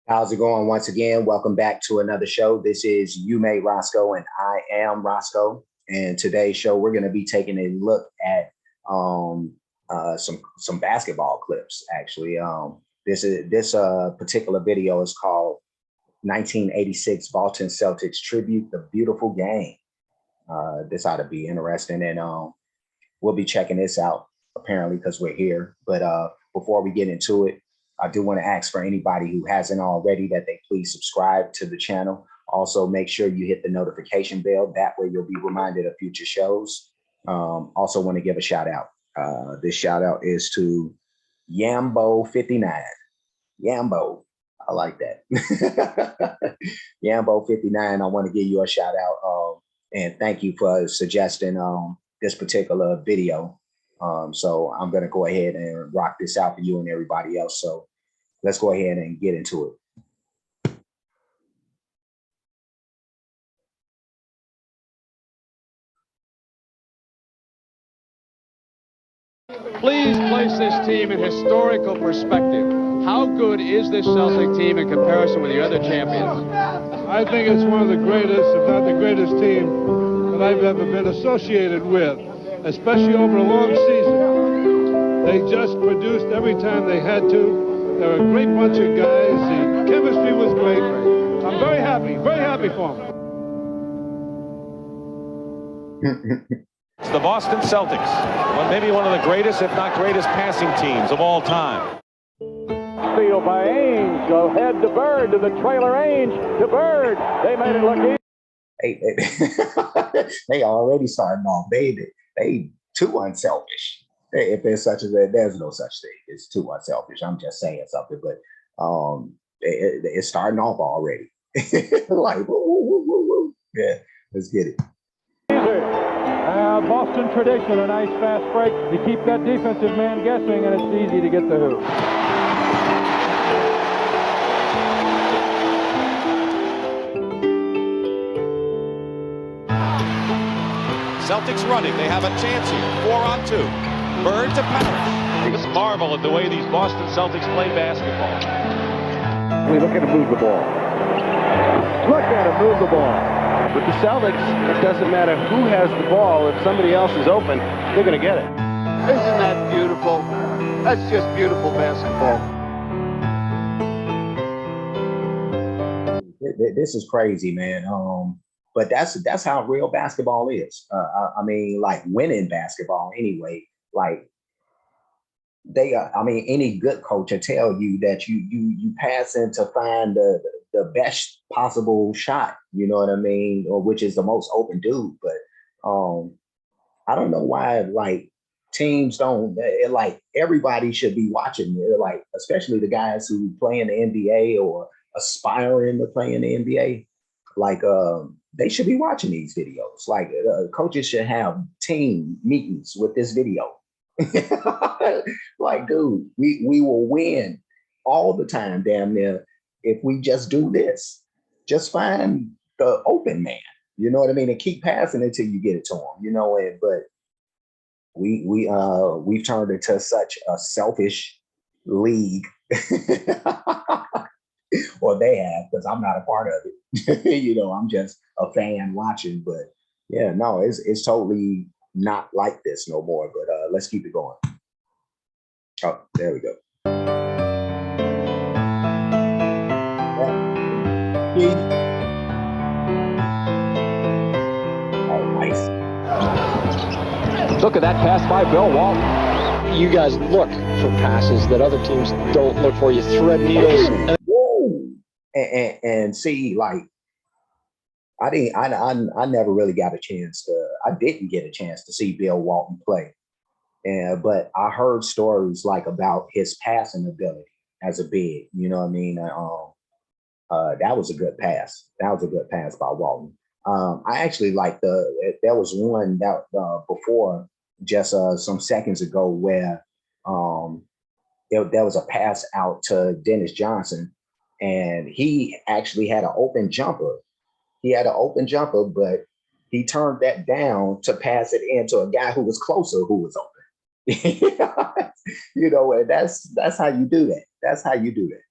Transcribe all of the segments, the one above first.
How's it going? Once again, welcome back to another show. This is You Made Roscoe, and I am Roscoe. And today's show, we're going to be taking a look at some basketball clips. Actually, this particular video is called 1986 Boston Celtics Tribute: The Beautiful Game. This ought to be interesting, and we'll be checking this out apparently because we're here. But before we get into it, I do want to ask for anybody who hasn't already that they please subscribe to the channel. Also, make sure you hit the notification bell. That way you'll be reminded of future shows. Also want to give a shout out. This shout out is to Yambo59. Yambo, I like that. Yambo59, I want to give you a shout out. And thank you for suggesting this particular video. So I'm going to go ahead and rock this out for you and everybody else. So let's go ahead and get into it. Please place this team in historical perspective. How good is this Celtic team in comparison with the other champions? I think it's one of the greatest, if not the greatest team that I've ever been associated with, especially over a long season. They just produced every time they had to. They're a great bunch of guys. The chemistry was great. I'm very happy for them. It's the Boston Celtics, maybe one of the greatest, if not greatest, passing teams of all time. Steal by Ainge, go ahead to Bird, to the trailer Ainge, to Bird. They made it look easy. They already starting off. They too unselfish. If there's such as that, there's no such thing. It's too unselfish. I'm just saying something, but it's starting off already. Like, woo. Yeah, let's get it. Boston tradition, a nice fast break to keep that defensive man guessing, and it's easy to get the hoop. Celtics running. They have a chance here. 4-on-2. Bird to Parrish. Just marvel at the way these Boston Celtics play basketball. We look at him move the ball. Look at him move the ball. With the Celtics, it doesn't matter who has the ball. If somebody else is open, they're going to get it. Isn't that beautiful? That's just beautiful basketball. This is crazy, man. But that's how real basketball is. I mean, like winning basketball anyway. Like any good coach will tell you that you pass in to find the best possible shot. You know what I mean? Or which is the most open dude. But I don't know why like teams don't. Like everybody should be watching. Like especially the guys who play in the NBA or aspiring to play in the NBA. Like they should be watching these videos. Like coaches should have team meetings with this video. Like, dude, we will win all the time, damn near, if we just do this. Just find the open man. You know what I mean? And keep passing until you get it to him. You know, but we've turned into such a selfish league. Or they have, because I'm not a part of it. You know, I'm just a fan watching. But yeah, no, it's totally not like this no more. But let's keep it going. Oh, there we go. Oh, nice. Look at that pass by Bill Walton. You guys look for passes that other teams don't look for. You thread needles. And see, like, I never really got a chance to. I didn't get a chance to see Bill Walton play, but I heard stories like about his passing ability as a big. You know what I mean? That was a good pass. That was a good pass by Walton. I actually like there was one that before just some seconds ago where there was a pass out to Dennis Johnson, and he actually had an open jumper. He had an open jumper, but he turned that down to pass it into a guy who was closer, who was open. You know, and that's how you do that. That's how you do that.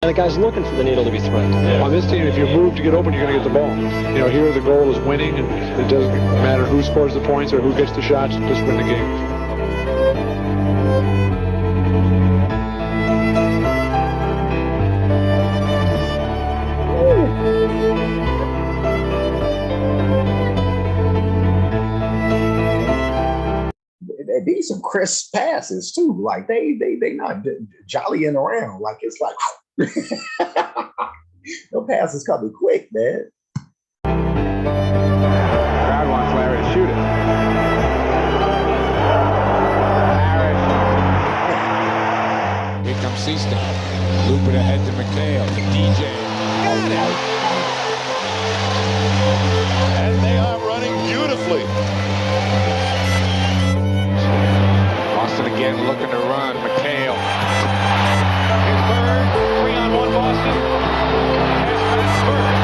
And the guy's looking for the needle to be threaded. On this team, if you move to get open, you're going to get the ball. You know, here the goal is winning, and it doesn't matter who scores the points or who gets the shots, just win the game. These some crisp passes too. Like they not jollying around. Like it's like no passes coming quick, man. Crowd wants Larry to shoot it. Here comes C-Stop. Loop it ahead to McHale. The DJ. Got it! And they are running beautifully. Boston again looking to run. McHale. Here's Bird. 3-on-1 Boston. Here's Bird.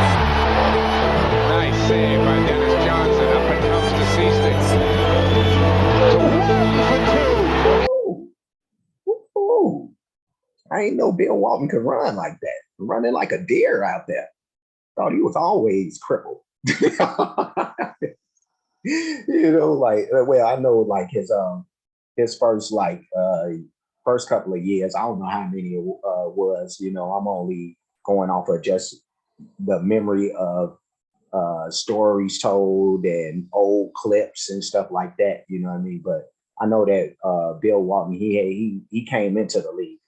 Nice save by Dennis Johnson. Up it comes to C-Stick. Ooh. I ain't know Bill Walton could run like that. Running like a deer out there. Thought he was always crippled. You know, like, well, I know like his first first couple of years, I don't know how many it was, you know, I'm only going off of just the memory of stories told and old clips and stuff like that, you know what I mean? But I know that Bill Walton, he came into the league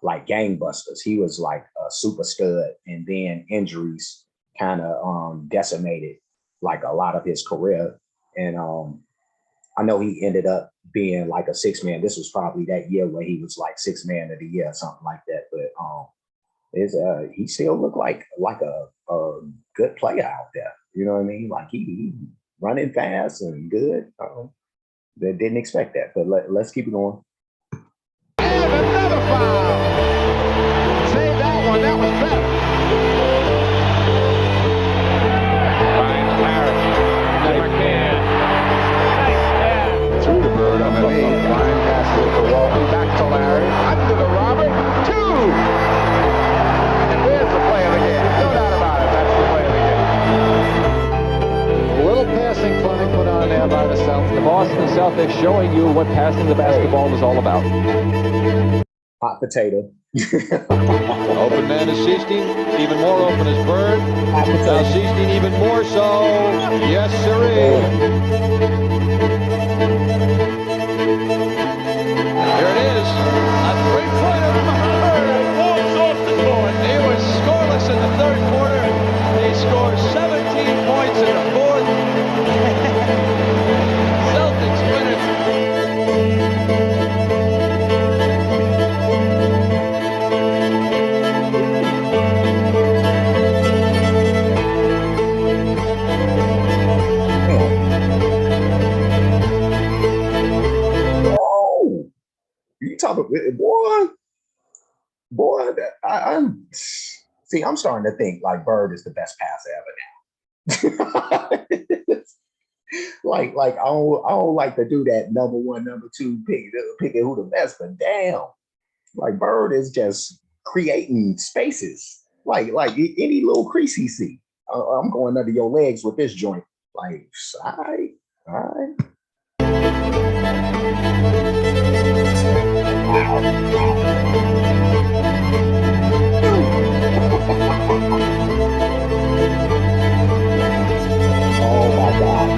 like gangbusters. He was like a super stud, and then injuries kind of decimated like a lot of his career. And I know he ended up being like a 6-man. This was probably that year where he was like 6-man of the year or something like that. But he still looked like a good player out there. You know what I mean? Like he running fast and good. They didn't expect that, but let's keep it going. And another foul. Save that one. That was better. Finds Parrish. Never can. Through the Bird on the lead. Line passes it to Walton. Back to Larry. Under the Robert. 2. And there's the play of the game. No doubt about it. That's the play of the game. A little passing clinic put on there by the Celtics. The Boston Celtics showing you what passing the basketball is all about. Hot potato. Open man is Seasteen. Even more open is Bird. Now Seasteen even more so. Yes, sirree. Here it is. A three-pointer from Bird. Falls off the board. He was scoreless in the third quarter. He scored 17 points in the fourth. Celtics win it. You talking, boy, I'm starting to think like Bird is the best passer ever now. like I don't like to do that number one, number two picking who the best, but damn, like Bird is just creating spaces. Like any little crease he see, I'm going under your legs with this joint. Like, all right. Oh my God.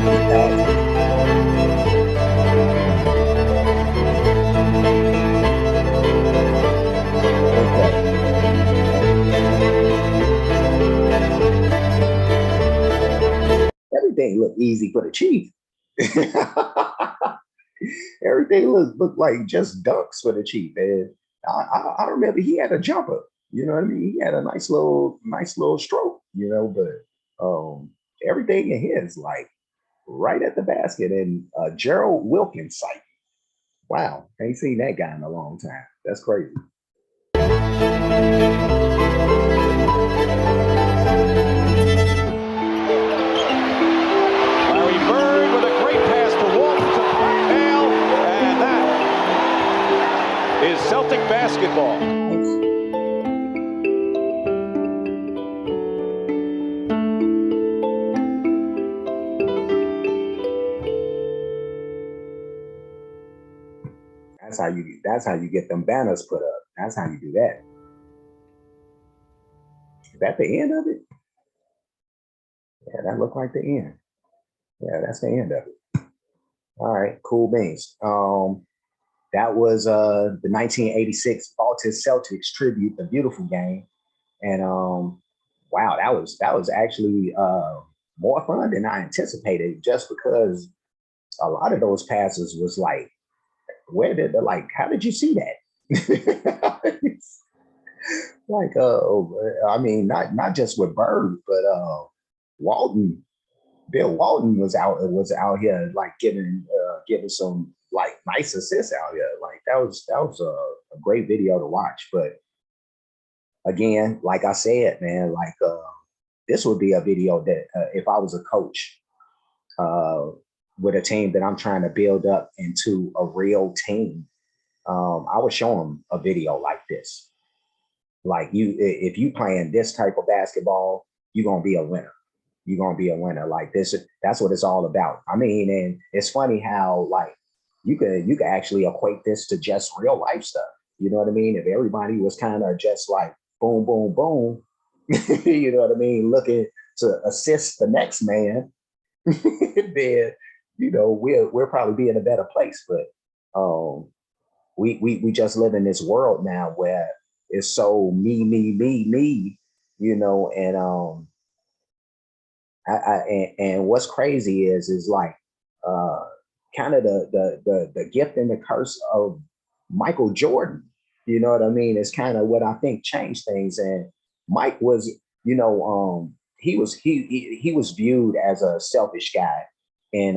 Everything looked easy for the Chief. Everything looked like just dunks for the Chief. And I remember he had a jumper. You know what I mean? He had a nice little stroke. You know, but everything in his like right at the basket. And Gerald Wilkins site. Wow, ain't seen that guy in a long time. That's crazy. Larry Bird with a great pass to Walton to McHale, and that is Celtic basketball. That's how you get them banners put up. That's how you do that. Is that the end of it? Yeah, that looked like the end. Yeah, that's the end of it. All right, cool beans. That was the 1986 Baltic Celtics tribute, the beautiful game. And wow, that was actually more fun than I anticipated, just because a lot of those passes was like, where did the like, how did you see that? Like I mean, not just with Bird, but Walton, Bill Walton was out here like giving some like nice assists out here. Like that was a great video to watch. But again, like I said, man, like this would be a video that if I was a coach with a team that I'm trying to build up into a real team, I would show them a video like this. Like if you playing this type of basketball, you're gonna be a winner. You're gonna be a winner. Like this, that's what it's all about. I mean, and it's funny how like you could actually equate this to just real life stuff. You know what I mean? If everybody was kind of just like boom, boom, boom, you know what I mean, looking to assist the next man, then you know we'll probably be in a better place. But we just live in this world now where it's so me, you know, and and what's crazy is like kind of the gift and the curse of Michael Jordan. You know what I mean? It's kind of what I think changed things. And Mike was, you know, he was viewed as a selfish guy in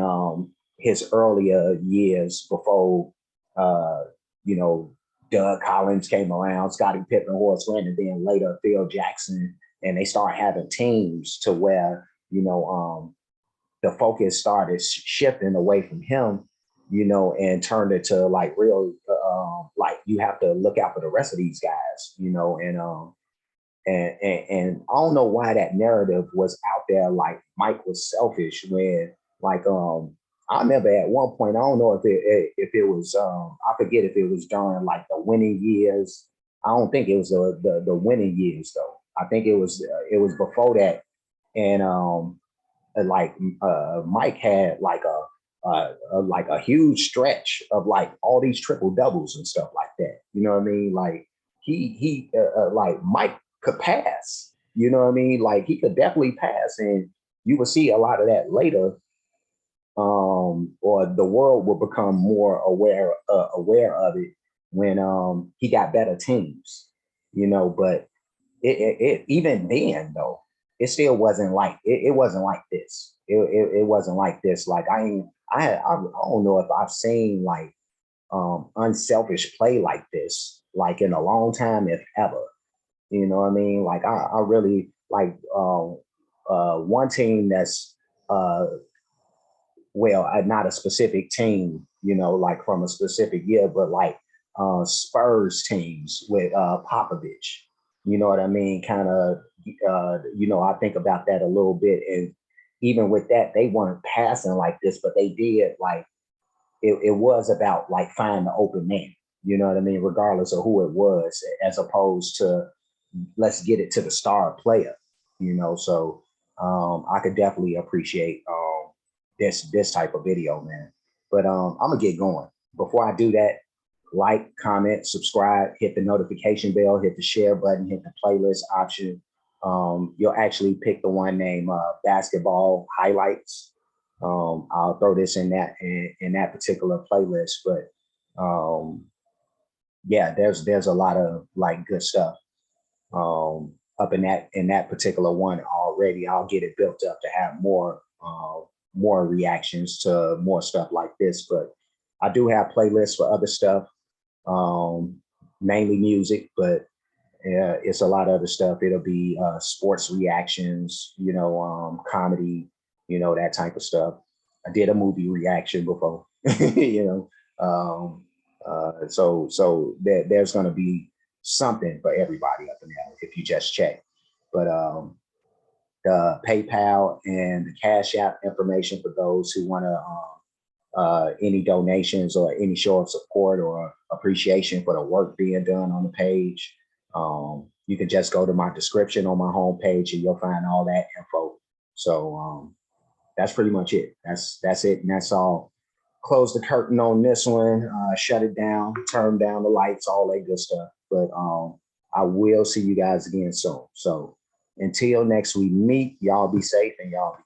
his earlier years before you know, Doug Collins came around, Scottie Pippen, Horace Grant, and then later Phil Jackson, and they start having teams to where, you know, the focus started shifting away from him, you know, and turned it to like real, like you have to look out for the rest of these guys, you know, and I don't know why that narrative was out there like Mike was selfish when like I remember at one point, I don't know if it was I forget if it was during like the winning years. I don't think it was the winning years though. I think it was before that, and like Mike had like a huge stretch of like all these triple doubles and stuff like that. You know what I mean? Like he like Mike could pass. You know what I mean? Like he could definitely pass, and you will see a lot of that later. Or the world will become more aware of it when he got better teams. You know, but it even then though it still wasn't like it wasn't like this. It wasn't like this. Like I don't know if I've seen like unselfish play like this like in a long time, if ever. You know what I mean? Like I really like one team that's well, not a specific team, you know, like from a specific year, but like Spurs teams with Popovich. You know what I mean? Kind of, you know, I think about that a little bit. And even with that, they weren't passing like this, but they did like, it was about like finding the open man. You know what I mean? Regardless of who it was, as opposed to let's get it to the star player, you know? So I could definitely appreciate this type of video, man. But I'm gonna get going. Before I do that, like, comment, subscribe, hit the notification bell, hit the share button, hit the playlist option. You'll actually pick the one named basketball highlights. I'll throw this in that particular playlist, but yeah, there's a lot of like good stuff up in that particular one already. I'll get it built up to have more reactions to more stuff like this, but I do have playlists for other stuff, mainly music, but it's a lot of other stuff. It'll be sports reactions, you know, comedy, you know, that type of stuff. I did a movie reaction before, you know, so there's going to be something for everybody up in there if you just check. But the PayPal and the Cash App information for those who want to any donations or any show of support or appreciation for the work being done on the page, you can just go to my description on my homepage and you'll find all that info. So that's pretty much it. That's it, and that's all. Close the curtain on this one, shut it down, turn down the lights, all that good stuff. But I will see you guys again soon. So until next we meet, y'all be safe and y'all be